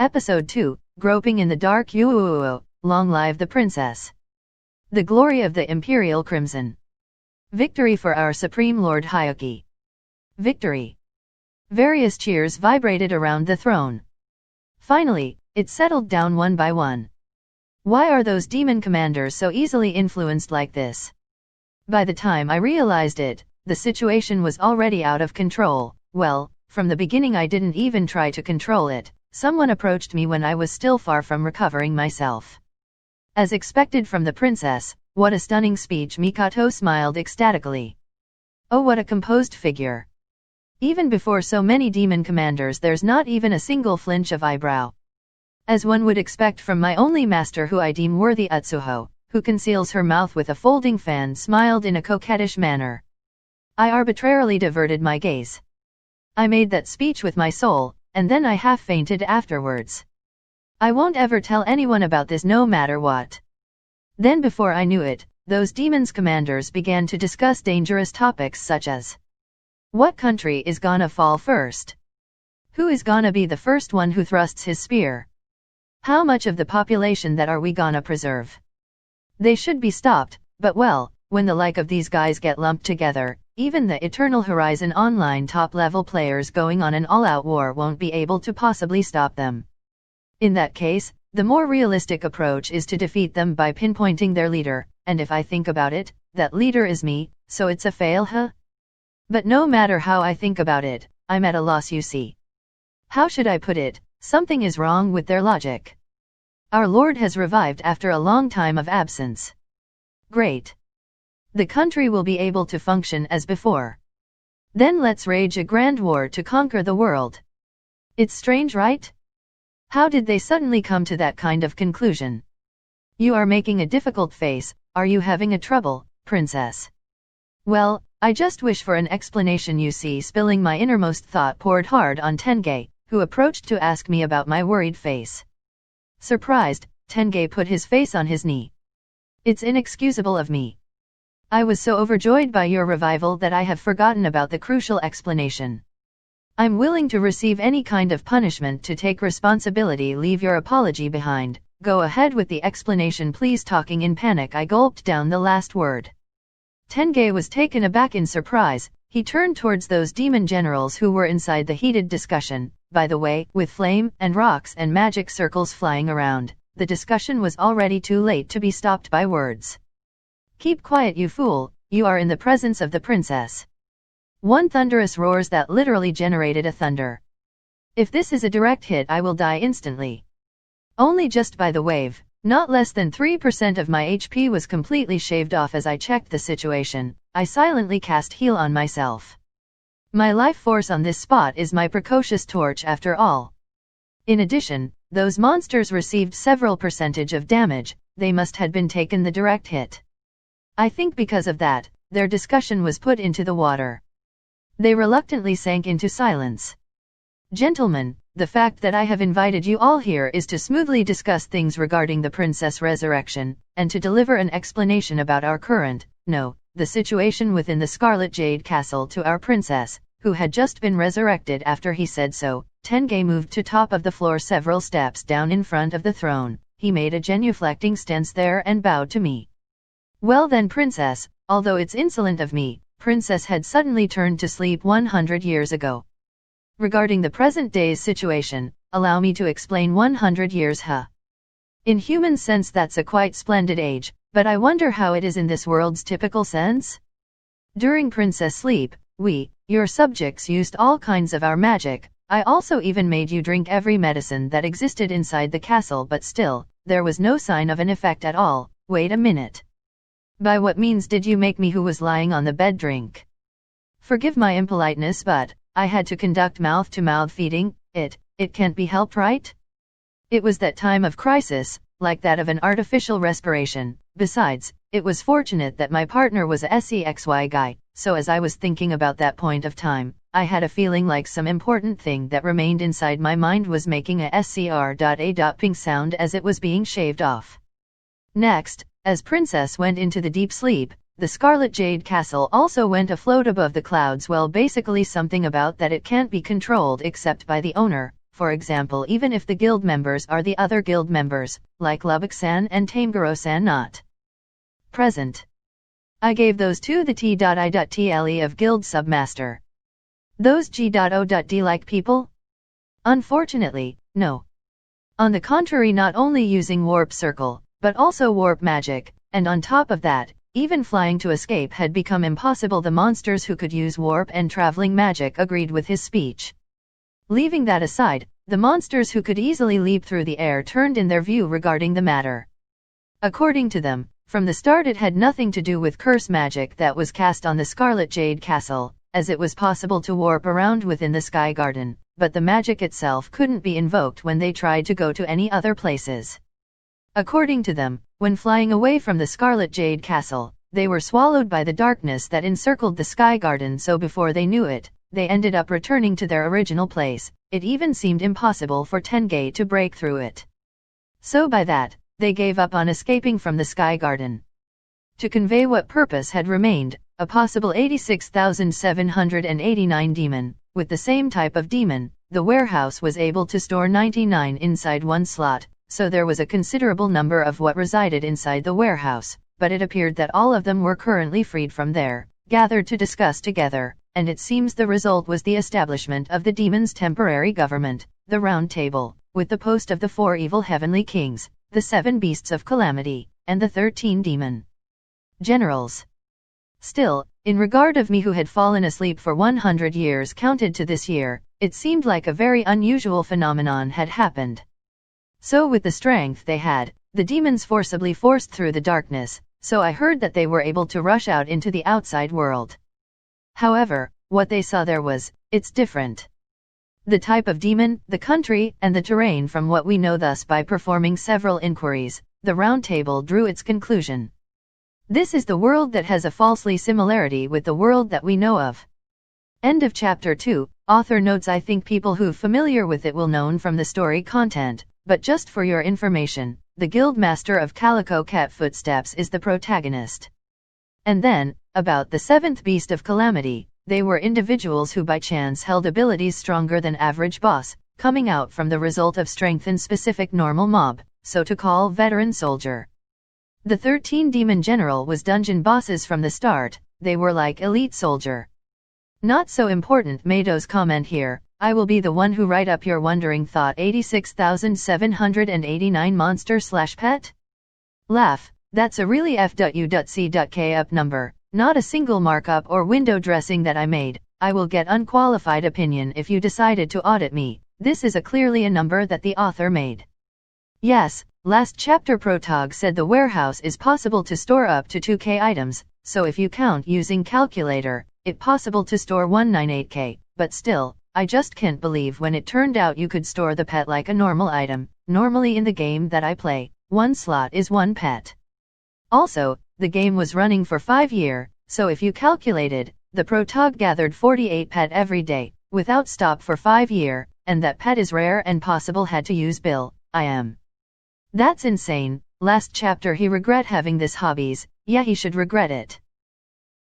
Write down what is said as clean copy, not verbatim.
Episode 2, Groping in the Dark. Long live the princess. The glory of the Imperial Crimson. Victory for our Supreme Lord Hyuki. Victory. Various cheers vibrated around the throne. Finally, it settled down one by one. Why are those demon commanders so easily influenced like this? By the time I realized it, the situation was already out of control. Well, from the beginning I didn't even try to control it. Someone approached me when I was still far from recovering myself. As expected from the princess, what a stunning speech. Mikoto smiled ecstatically. Oh, what a composed figure. Even before so many demon commanders, there's not even a single flinch of eyebrow. As one would expect from my only master, who I deem worthy. Utsuho, who conceals her mouth with a folding fan, smiled in a coquettish manner. I arbitrarily diverted my gaze. I made that speech with my soul, and then I half fainted afterwards. I won't ever tell anyone about this, no matter what. Then before I knew it, those demons commanders began to discuss dangerous topics such as, what country is gonna fall first? Who is gonna be the first one who thrusts his spear? How much of the population that are we gonna preserve? They should be stopped, but well, when the like of these guys get lumped together, even the Eternal Horizon Online top-level players going on an all-out war won't be able to possibly stop them. In that case, the more realistic approach is to defeat them by pinpointing their leader, and if I think about it, that leader is me, so it's a fail, huh? But no matter how I think about it, I'm at a loss, you see. How should I put it? Something is wrong with their logic. Our Lord has revived after a long time of absence. Great. The country will be able to function as before. Then let's wage a grand war to conquer the world. It's strange, right? How did they suddenly come to that kind of conclusion? You are making a difficult face. Are you having a trouble, princess? Well, I just wish for an explanation, you see. Spilling my innermost thought poured hard on Tenge, who approached to ask me about my worried face. Surprised, Tenge put his face on his knee. It's inexcusable of me. I was so overjoyed by your revival that I have forgotten about the crucial explanation. I'm willing to receive any kind of punishment to take responsibility. Leave your apology behind. Go ahead with the explanation, please. Talking in panic, I gulped down the last word. Tenge was taken aback in surprise. He turned towards those demon generals who were inside the heated discussion. By the way, with flame and rocks and magic circles flying around, the discussion was already too late to be stopped by words. Keep quiet, you fool, you are in the presence of the princess. One thunderous roars that literally generated a thunder. If this is a direct hit, I will die instantly. Only just by the wave. Not less than 3% of my HP was completely shaved off. As I checked the situation, I silently cast heal on myself. My life force on this spot is my precocious torch after all. In addition, those monsters received several percentage of damage. They must have been taken the direct hit. I think because of that, their discussion was put into the water. They reluctantly sank into silence. Gentlemen, the fact that I have invited you all here is to smoothly discuss things regarding the princess resurrection, and to deliver an explanation about our the situation within the Scarlet Jade Castle to our princess, who had just been resurrected. After he said so, Tenge moved to top of the floor several steps down in front of the throne. He made a genuflecting stance there and bowed to me. Well then, princess, although it's insolent of me, princess had suddenly turned to sleep 100 years ago. Regarding the present day's situation, allow me to explain. 100 years, huh? In human sense that's a quite splendid age, but I wonder how it is in this world's typical sense? During princess sleep, we, your subjects, used all kinds of our magic. I also even made you drink every medicine that existed inside the castle, but still, there was no sign of an effect at all. Wait a minute. By what means did you make me, who was lying on the bed, drink? Forgive my impoliteness, but I had to conduct mouth-to-mouth feeding. It can't be helped, right? It was that time of crisis, like that of an artificial respiration. Besides, it was fortunate that my partner was a SEXY guy, so as I was thinking about that point of time, I had a feeling like some important thing that remained inside my mind was making a scr.a.ping sound as it was being shaved off. Next, as princess went into the deep sleep, the Scarlet Jade Castle also went afloat above the clouds. Well, basically something about that it can't be controlled except by the owner, for example, even if the guild members are the other guild members, like Lubbock-san and Tameguro-san not present. I gave those to the T.I.Tle of guild submaster. Those G.O.D like people? Unfortunately, no. On the contrary, not only using warp circle, but also warp magic, and on top of that, even flying to escape had become impossible. The monsters who could use warp and traveling magic agreed with his speech. Leaving that aside, the monsters who could easily leap through the air turned in their view regarding the matter. According to them, from the start it had nothing to do with curse magic that was cast on the Scarlet Jade Castle, as it was possible to warp around within the Sky Garden, but the magic itself couldn't be invoked when they tried to go to any other places. According to them, when flying away from the Scarlet Jade Castle, they were swallowed by the darkness that encircled the Sky Garden, so before they knew it, they ended up returning to their original place. It even seemed impossible for Tenge to break through it. So by that, they gave up on escaping from the Sky Garden. To convey what purpose had remained, a possible 86,789 demon. With the same type of demon, the warehouse was able to store 99 inside one slot, so there was a considerable number of what resided inside the warehouse, but it appeared that all of them were currently freed from there, gathered to discuss together, and it seems the result was the establishment of the demon's temporary government, the Round Table, with the post of the 4 evil heavenly kings, the 7 beasts of calamity, and the 13 demon generals. Still, in regard of me who had fallen asleep for 100 years counted to this year, it seemed like a very unusual phenomenon had happened. So with the strength they had, the demons forcibly forced through the darkness, so I heard that they were able to rush out into the outside world. However, what they saw there it's different. The type of demon, the country, and the terrain. From what we know, thus by performing several inquiries, the Round Table drew its conclusion. This is the world that has a falsely similarity with the world that we know of. End of chapter 2. Author notes: I think people who familiar with it will known from the story content, but just for your information, the Guild Master of Calico Cat Footsteps is the protagonist. And then, about the 7th Beast of Calamity, they were individuals who by chance held abilities stronger than average boss, coming out from the result of strengthened specific normal mob, so to call veteran soldier. The 13 demon general was dungeon bosses from the start, they were like elite soldier. Not so important. Mado's comment here: I will be the one who write up your wondering thought. 86,789 monster/pet? Laugh, that's a really F.U.C.K up number, not a single markup or window dressing that I made. I will get unqualified opinion if you decided to audit me. This is clearly a number that the author made. Yes, last chapter Protog said the warehouse is possible to store up to 2k items, so if you count using calculator, it's possible to store 198k, but still, I just can't believe when it turned out you could store the pet like a normal item. Normally in the game that I play, one slot is one pet. Also, the game was running for 5 years, so if you calculated, the Protog gathered 48 pet every day, without stop for 5 years, and that pet is rare and possible had to use Bill, I am. That's insane. Last chapter he regret having this hobbies, yeah he should regret it.